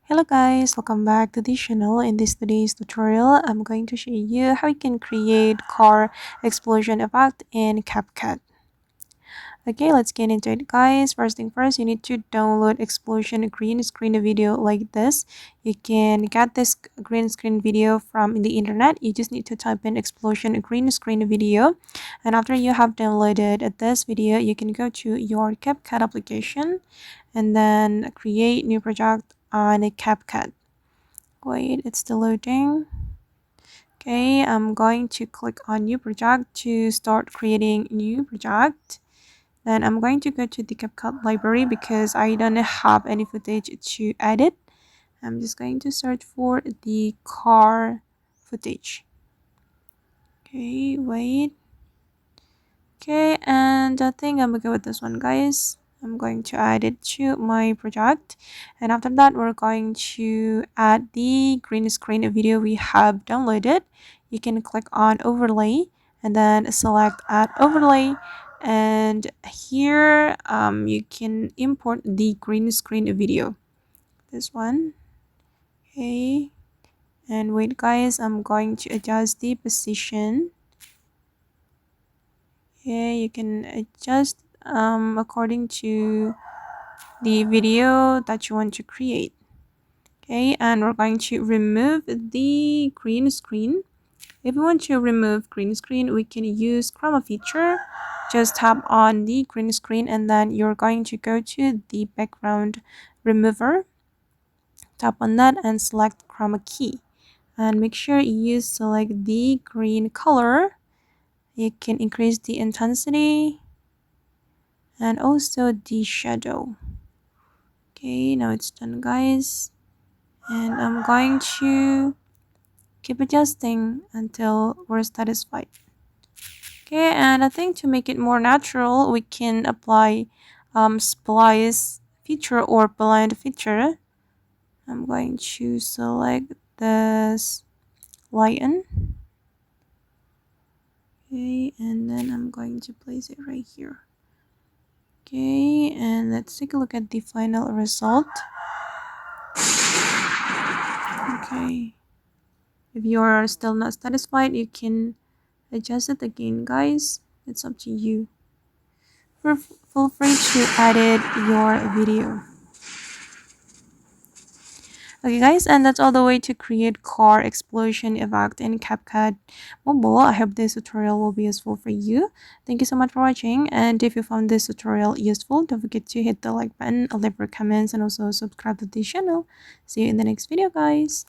Hello guys, welcome back to this channel. In today's tutorial, I'm going to show you how you can create car explosion effect in CapCut. Okay, let's get into it guys. First thing first, you need to download explosion green screen video like this. You can get this green screen video from the internet. You just need to type in explosion green screen video. And after you have downloaded this video, you can go to your CapCut application and then create new project on a CapCut. Wait, it's still loading. Okay, I'm going to click on new project to start creating new project. Then I'm going to go to the CapCut library because I don't have any footage to edit. I'm just going to search for the car footage. Okay, wait. Okay, and I think I'm okay with this one, guys. I'm going to add it to my project, and after that we're going to add the green screen video we have downloaded. You can click on overlay and then select add overlay, and here you can import the green screen video, this one. Okay, and wait guys, I'm going to adjust the position. Okay, you can adjust according to the video that you want to create. Okay, and we're going to remove the green screen. If we want to remove green screen, we can use chroma feature. Just tap on the green screen and then you're going to go to the background remover. Tap on that and select chroma key, and make sure you select the green color. You can increase the intensity and also the shadow. Okay, now it's done guys, and I'm going to keep adjusting until we're satisfied. Okay, and I think to make it more natural, we can apply splice feature or blend feature. I'm going to select this lion. Okay, and then I'm going to place it right here. Okay, and let's take a look at the final result. Okay, if you're still not satisfied, you can adjust it again guys. It's up to you. Feel free to edit your video. Okay guys, and that's all the way to create car explosion effect in CapCut Mobile. I hope this tutorial will be useful for you. Thank you so much for watching, and if you found this tutorial useful, don't forget to hit the like button, leave your comments, and also subscribe to the channel. See you in the next video guys.